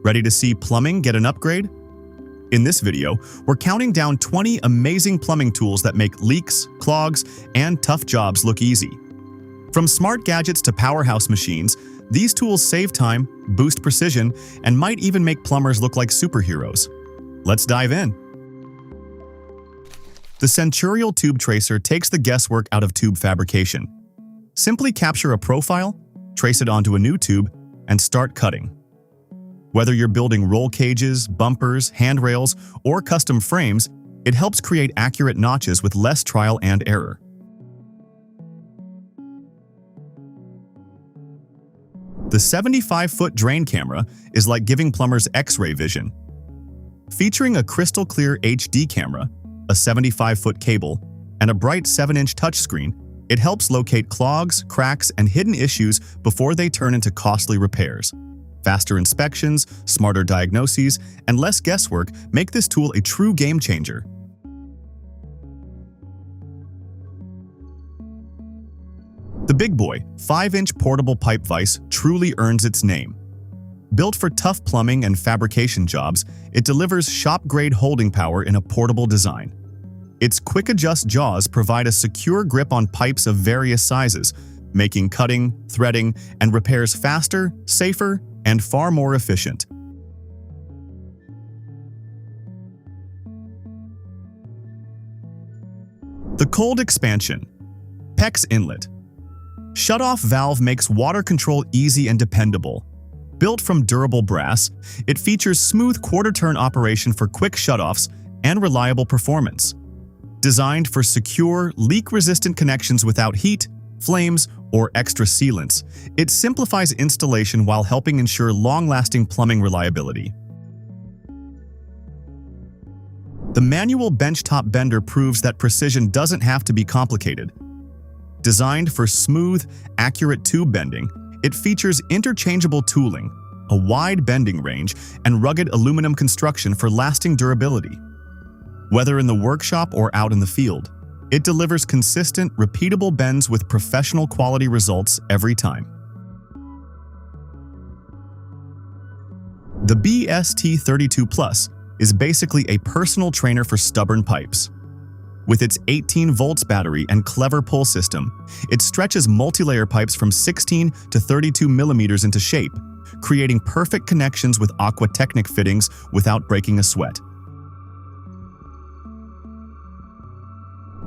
Ready to see plumbing get an upgrade? In this video, we're counting down 20 amazing plumbing tools that make leaks, clogs, and tough jobs look easy. From smart gadgets to powerhouse machines, these tools save time, boost precision, and might even make plumbers look like superheroes. Let's dive in. The Centurial tube tracer takes the guesswork out of tube fabrication. Simply capture a profile, trace it onto a new tube, and start cutting. Whether you're building roll cages, bumpers, handrails, or custom frames, it helps create accurate notches with less trial and error. The 75-foot drain camera is like giving plumbers X-ray vision. Featuring a crystal-clear HD camera, a 75-foot cable, and a bright 7-inch touchscreen, it helps locate clogs, cracks, and hidden issues before they turn into costly repairs. Faster inspections, smarter diagnoses, and less guesswork make this tool a true game changer. The big boy, 5-inch portable pipe vise truly earns its name. Built for tough plumbing and fabrication jobs, it delivers shop-grade holding power in a portable design. Its quick-adjust jaws provide a secure grip on pipes of various sizes, making cutting, threading, and repairs faster, safer, and far more efficient. The cold expansion. PEX Inlet. Shut-off valve makes water control easy and dependable. Built from durable brass, it features smooth quarter-turn operation for quick shutoffs and reliable performance. Designed for secure, leak-resistant connections without heat, flames, or extra sealants, it simplifies installation while helping ensure long-lasting plumbing reliability. The manual benchtop bender proves that precision doesn't have to be complicated. Designed for smooth, accurate tube bending, it features interchangeable tooling, a wide bending range, and rugged aluminum construction for lasting durability. Whether in the workshop or out in the field, it delivers consistent, repeatable bends with professional quality results every time. The BST32 Plus is basically a personal trainer for stubborn pipes. With its 18 volts battery and clever pull system, it stretches multi-layer pipes from 16 to 32 millimeters into shape, creating perfect connections with Aqua Technic fittings without breaking a sweat.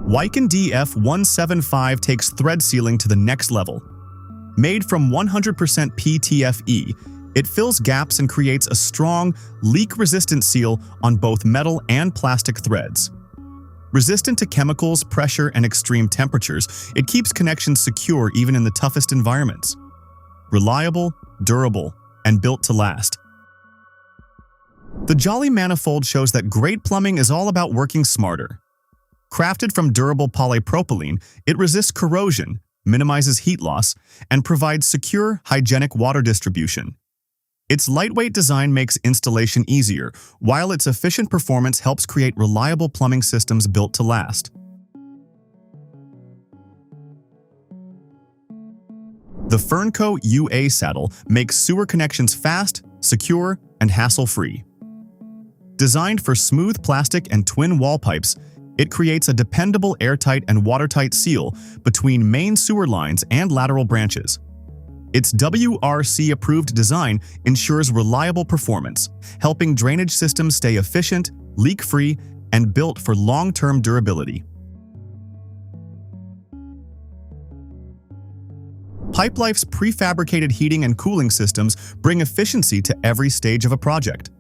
Wyken DF175 takes thread sealing to the next level. Made from 100% PTFE, it fills gaps and creates a strong, leak-resistant seal on both metal and plastic threads. Resistant to chemicals, pressure, and extreme temperatures, it keeps connections secure even in the toughest environments. Reliable, durable, and built to last. The Jolly Manifold shows that great plumbing is all about working smarter. Crafted from durable polypropylene, it resists corrosion, minimizes heat loss, and provides secure, hygienic water distribution. Its lightweight design makes installation easier, while its efficient performance helps create reliable plumbing systems built to last. The Fernco UA saddle makes sewer connections fast, secure, and hassle-free. Designed for smooth plastic and twin wall pipes, it creates a dependable airtight and watertight seal between main sewer lines and lateral branches. Its WRC-approved design ensures reliable performance, helping drainage systems stay efficient, leak-free, and built for long-term durability. Pipelife's prefabricated heating and cooling systems bring efficiency to every stage of a project.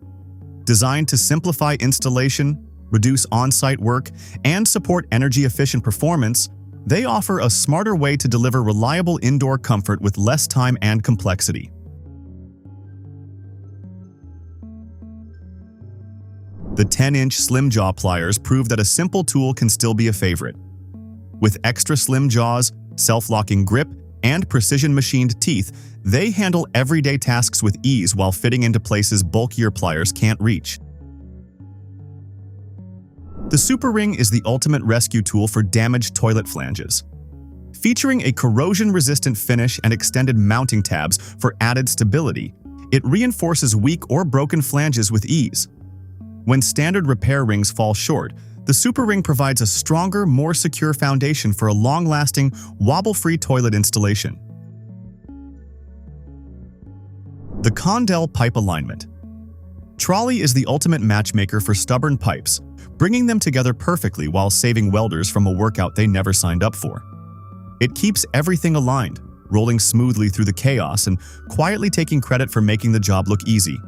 Designed to simplify installation, reduce on-site work, and support energy-efficient performance, they offer a smarter way to deliver reliable indoor comfort with less time and complexity. The 10-inch slim jaw pliers prove that a simple tool can still be a favorite. With extra slim jaws, self-locking grip, and precision-machined teeth, they handle everyday tasks with ease while fitting into places bulkier pliers can't reach. The Super Ring is the ultimate rescue tool for damaged toilet flanges. Featuring a corrosion-resistant finish and extended mounting tabs for added stability, It reinforces weak or broken flanges with ease. When standard repair rings fall short, the Super Ring provides a stronger, more secure foundation for a long-lasting, wobble-free toilet installation. The Condell Pipe Alignment. Trolley is the ultimate matchmaker for stubborn pipes, bringing them together perfectly while saving welders from a workout they never signed up for. It keeps everything aligned, rolling smoothly through the chaos and quietly taking credit for making the job look easy.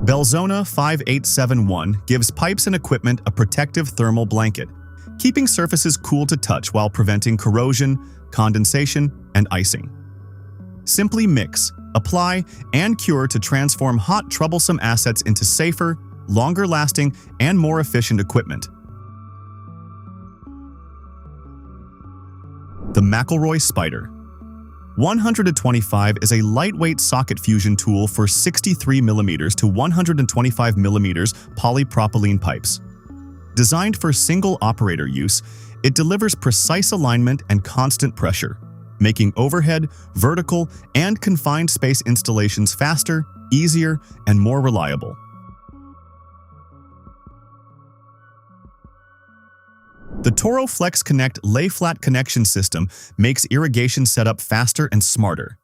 Belzona 5871 gives pipes and equipment a protective thermal blanket, keeping surfaces cool to touch while preventing corrosion, condensation, and icing. Simply mix, apply, and cure to transform hot, troublesome assets into safer, longer-lasting, and more efficient equipment. The McElroy Spider. 125 is a lightweight socket fusion tool for 63mm to 125mm polypropylene pipes. Designed for single operator use, it delivers precise alignment and constant pressure, making overhead, vertical, and confined space installations faster, easier, and more reliable. The Toro Flex Connect Layflat connection system makes irrigation setup faster and smarter.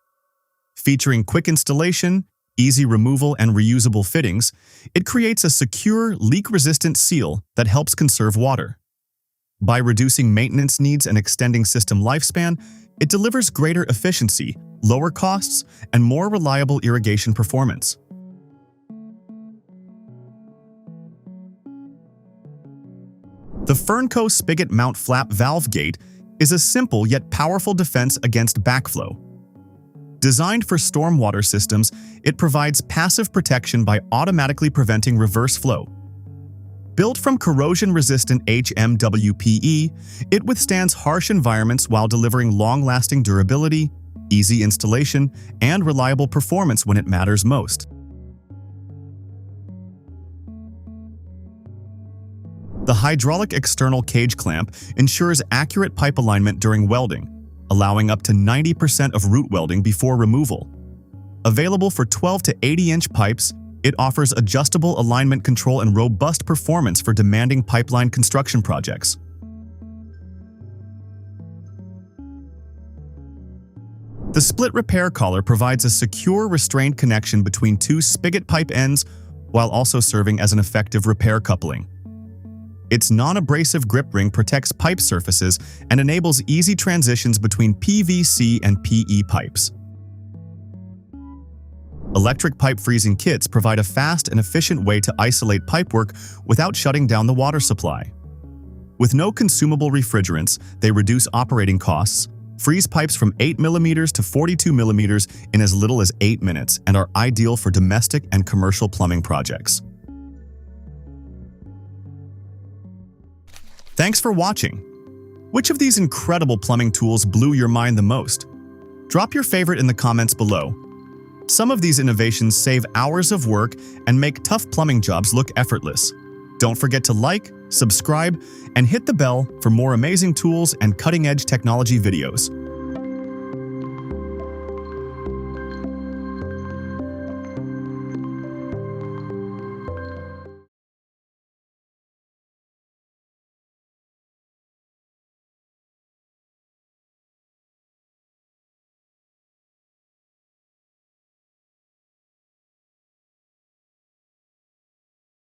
Featuring quick installation, easy removal, and reusable fittings, it creates a secure, leak-resistant seal that helps conserve water. By reducing maintenance needs and extending system lifespan, it delivers greater efficiency, lower costs, and more reliable irrigation performance. The Fernco Spigot Mount Flap Valve Gate is a simple yet powerful defense against backflow. Designed for stormwater systems, it provides passive protection by automatically preventing reverse flow. Built from corrosion-resistant HMWPE, it withstands harsh environments while delivering long-lasting durability, easy installation, and reliable performance when it matters most. The hydraulic external cage clamp ensures accurate pipe alignment during welding, allowing up to 90% of root welding before removal. Available for 12 to 80-inch pipes, it offers adjustable alignment control and robust performance for demanding pipeline construction projects. The split repair collar provides a secure restrained connection between two spigot pipe ends while also serving as an effective repair coupling. Its non-abrasive grip ring protects pipe surfaces and enables easy transitions between PVC and PE pipes. Electric pipe freezing kits provide a fast and efficient way to isolate pipework without shutting down the water supply. With no consumable refrigerants, they reduce operating costs, freeze pipes from 8mm to 42mm in as little as 8 minutes, and are ideal for domestic and commercial plumbing projects. Thanks for watching. Which of these incredible plumbing tools blew your mind the most? Drop your favorite in the comments below. Some of these innovations save hours of work and make tough plumbing jobs look effortless. Don't forget to like, subscribe, and hit the bell for more amazing tools and cutting-edge technology videos.